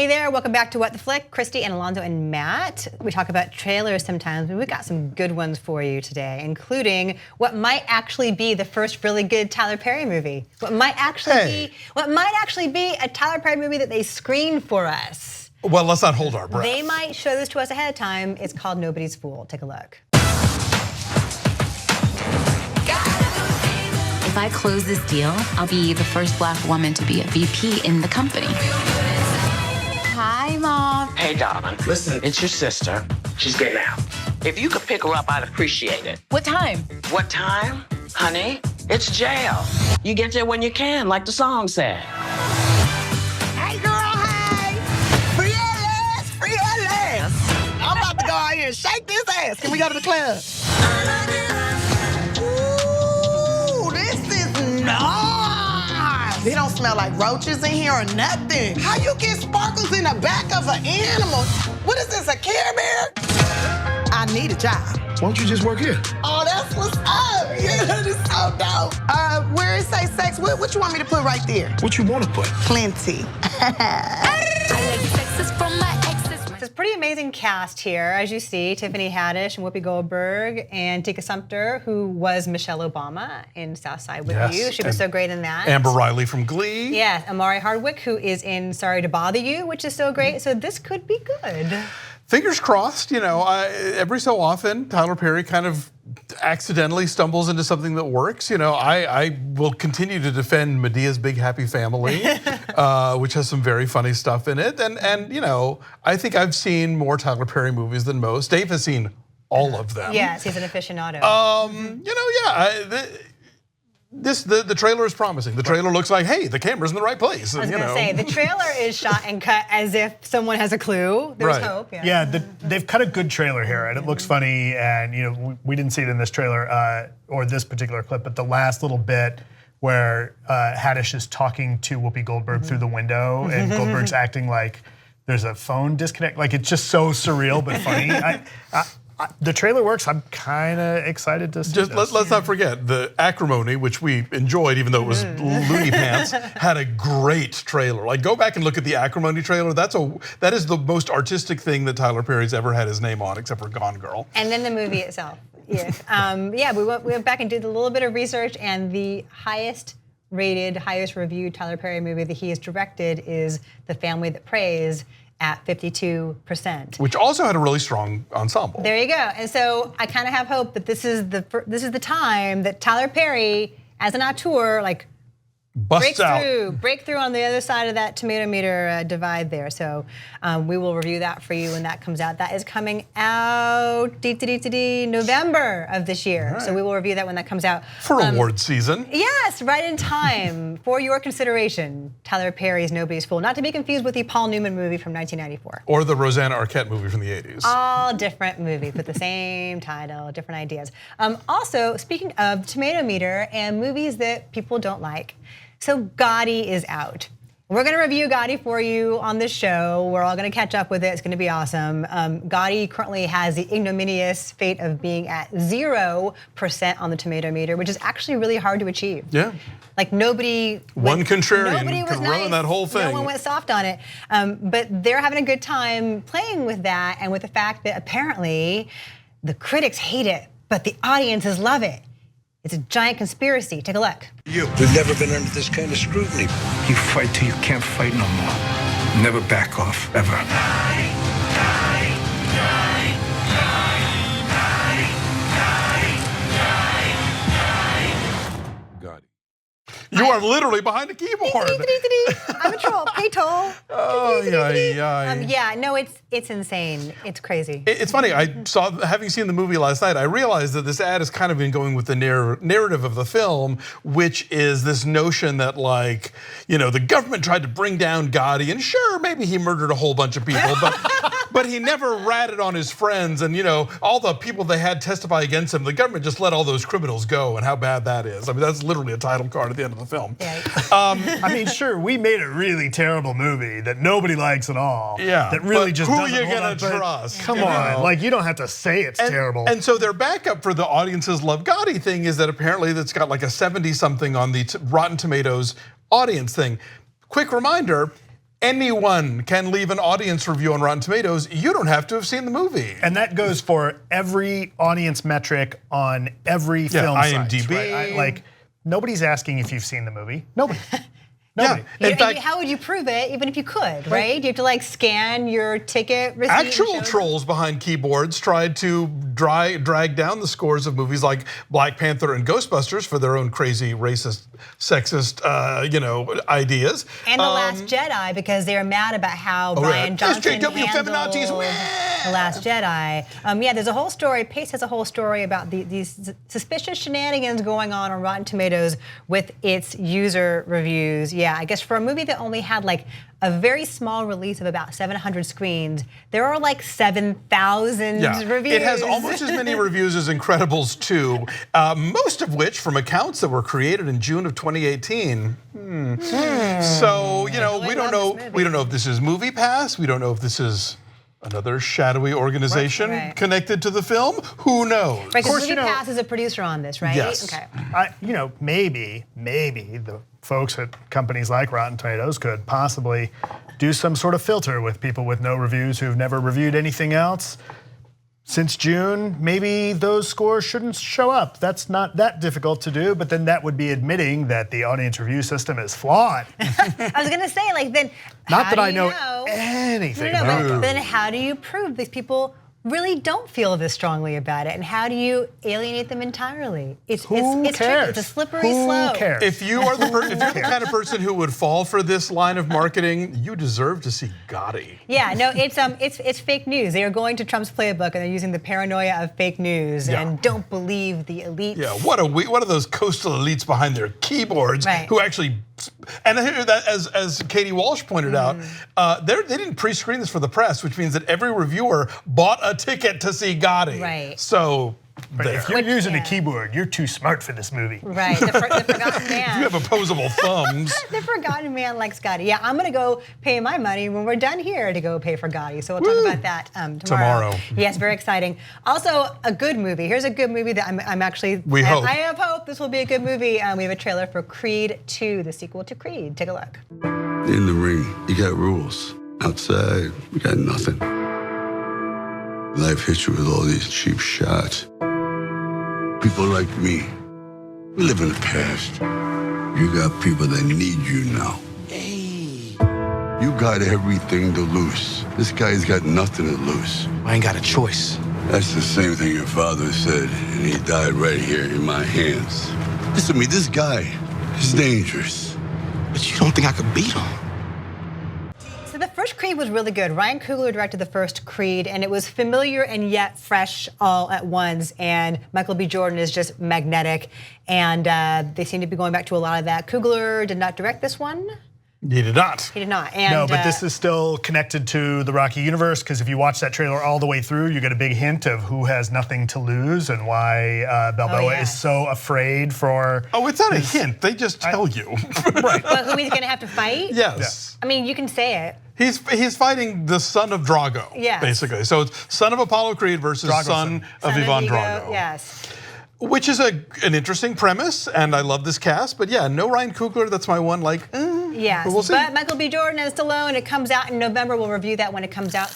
Hey there, welcome back to What the Flick. Christy and Alonso and Matt. We talk about trailers sometimes, but we've got some good ones for you today, including what might actually be the first really good Tyler Perry movie. What might actually be a Tyler Perry movie that they screened for us. Well, let's not hold our breath. They might show this to us ahead of time. It's called Nobody's Fool. Take a look. If I close this deal, I'll be the first Black woman to be a VP in the company. Hi, Mom. Hey, darling. Listen, it's your sister. She's getting out. If you could pick her up, I'd appreciate it. What time? What time? Honey, it's jail. You get there when you can, like the song said. Hey, girl, hey! Free ass, free ass! I'm about to go out here and shake this ass. Can we go to the club? Ooh, this is nice. They don't smell like roaches in here or nothing. How you get sparkles in the back of an animal? What is this, a Care Bear? I need a job. Why don't you just work here? Oh, that's what's up. Yeah, that is so dope. Where it say sex, what you want me to put right there? What you want to put? Plenty. It's a pretty amazing cast here, as you see. Tiffany Haddish and Whoopi Goldberg and Tika Sumpter, who was Michelle Obama in South Side with You. She was so great in that. Amber Riley from Glee. Yeah, Amari Hardwick, who is in Sorry to Bother You, which is so great. So this could be good. Fingers crossed, you know, every so often, Tyler Perry kind of accidentally stumbles into something that works. You know, I will continue to defend Medea's Big Happy Family, which has some very funny stuff in it. And you know, I think I've seen more Tyler Perry movies than most. Dave has seen all of them. Yes, he's an aficionado. You know, yeah. The trailer is promising. The trailer looks like, hey, the camera's in the right place. I was gonna say, the trailer is shot and cut as if someone has a clue. There's hope. Yeah, they've cut a good trailer here, and it looks funny. And you know, we didn't see it in this trailer or this particular clip, but the last little bit where Haddish is talking to Whoopi Goldberg through the window, and Goldberg's acting like there's a phone disconnect. Like it's just so surreal but funny. The trailer works. I'm kind of excited to see this. Let's not forget the Acrimony, which we enjoyed, even though it was loony pants, had a great trailer. Like, go back and look at the Acrimony trailer. That is the most artistic thing that Tyler Perry's ever had his name on, except for Gone Girl. And then the movie itself. Yeah, we went back and did a little bit of research, and the highest rated, highest reviewed Tyler Perry movie that he has directed is The Family That Prays, at 52%. Which also had a really strong ensemble. There you go. And so I kind of have hope that this is the time that Tyler Perry, as an auteur, like breaks through on the other side of that tomato meter divide there. So we will review that for you when that comes out. That is coming out November of this year. Right. So we will review that when that comes out. For award season. Yes, right in time for your consideration. Tyler Perry's Nobody's Fool. Not to be confused with the Paul Newman movie from 1994. Or the Rosanna Arquette movie from the 80s. All different movies with the same title, different ideas. Also, speaking of tomato meter and movies that people don't like, so Gotti is out. We're gonna review Gotti for you on this show. We're all gonna catch up with it. It's gonna be awesome. Gotti currently has the ignominious fate of being at 0% on the tomato meter, which is actually really hard to achieve. Yeah. Like nobody contrarian could ruin that whole thing. No one went soft on it. But they're having a good time playing with that and with the fact that apparently the critics hate it, but the audiences love it. It's a giant conspiracy. Take a look. We've never been under this kind of scrutiny. You fight till you can't fight no more. Never back off, ever. Gotti. You are literally behind a keyboard. I'm a troll. Pay toll. Oh, yeah, no, it's insane. It's crazy. It's funny, having seen the movie last night, I realized that this ad has kind of been going with the narrative of the film, which is this notion that, like, you know, the government tried to bring down Gotti, and sure, maybe he murdered a whole bunch of people, but he never ratted on his friends, and you know, all the people they had testify against him, the government just let all those criminals go, and how bad that is. I mean, that's literally a title card at the end of the film. I mean, sure, we made a really terrible movie that nobody likes at all. Yeah, that really just who doesn't are you hold gonna up, but trust? Come on, like you don't have to say it's terrible. And so their backup for the audiences love Gotti thing is that apparently that's got like a 70-something on the Rotten Tomatoes audience thing. Quick reminder, anyone can leave an audience review on Rotten Tomatoes. You don't have to have seen the movie. And that goes for every audience metric on every film IMDb. site, right? Like, nobody's asking if you've seen the movie. Nobody. Nobody. Yeah. In fact, how would you prove it, even if you could, right? You have to like scan your ticket receipt. actual trolls behind keyboards tried to drag down the scores of movies like Black Panther and Ghostbusters for their own crazy, racist, sexist, ideas. And The Last Jedi, because they're mad about how Rian Johnson handled The Last Jedi. Yeah, there's a whole story. Pace has a whole story about these suspicious shenanigans going on Rotten Tomatoes with its user reviews. Yeah, I guess for a movie that only had like a very small release of about 700 screens, there are like 7,000 reviews. It has almost as many reviews as Incredibles 2, most of which from accounts that were created in June of 2018. So, we don't know. We don't know if this is MoviePass. We don't know if this is another shadowy organization connected to the film. Who knows? Right, because MoviePass is a producer on this, right? Yes. Okay. Maybe the folks at companies like Rotten Tomatoes could possibly do some sort of filter with people with no reviews who've never reviewed anything else. Since June, maybe those scores shouldn't show up. That's not that difficult to do, but then that would be admitting that the audience review system is flawed. I was gonna say, like, then not that I know anything no, about but it. then how do you prove these people really don't feel this strongly about it, and how do you alienate them entirely? It's Who tricky. cares? It's a slippery Who slope. cares? If you're the kind of person who would fall for this line of marketing, you deserve to see Gotti. Yeah, no, it's fake news. They are going to Trump's playbook and they're using the paranoia of fake news and don't believe the elites. Yeah, what are those coastal elites behind their keyboards who actually, and as Katie Walsh pointed out, they didn't pre-screen this for the press, which means that every reviewer bought a ticket to see Gotti. Right. So. If you're using a keyboard, you're too smart for this movie. Right, the Forgotten Man. You have opposable thumbs. The Forgotten Man likes Gotti. Yeah, I'm gonna go pay my money when we're done here to go pay for Gotti. So we'll talk about that tomorrow. Yes, very exciting. Also, a good movie. Here's a good movie that I'm actually. Hope. I have hope this will be a good movie. We have a trailer for Creed 2, the sequel to Creed. Take a look. In the ring, you got rules. Outside, we got nothing. Life hits you with all these cheap shots. People like me, we live in the past. You got people that need you now. Hey. You got everything to lose. This guy's got nothing to lose. I ain't got a choice. That's the same thing your father said, and he died right here in my hands. Listen to me, this guy is dangerous. But you don't think I could beat him? So the first Creed was really good. Ryan Coogler directed the first Creed, and it was familiar and yet fresh all at once. And Michael B. Jordan is just magnetic, and they seem to be going back to a lot of that. Coogler did not direct this one. He did not. He did not. And, no, but this is still connected to the Rocky universe, because if you watch that trailer all the way through, you get a big hint of who has nothing to lose and why Balboa is so afraid for. Oh, it's not a hint. They just tell you. Right. But who he's going to have to fight? Yes. I mean, you can say it. He's fighting the son of Drago, basically. So it's son of Apollo Creed versus son of Ivan Drago. Yes. Which is an interesting premise, and I love this cast. But yeah, no Ryan Coogler. That's my one. Yes, but we'll see. But Michael B. Jordan and Stallone. It comes out in November. We'll review that when it comes out.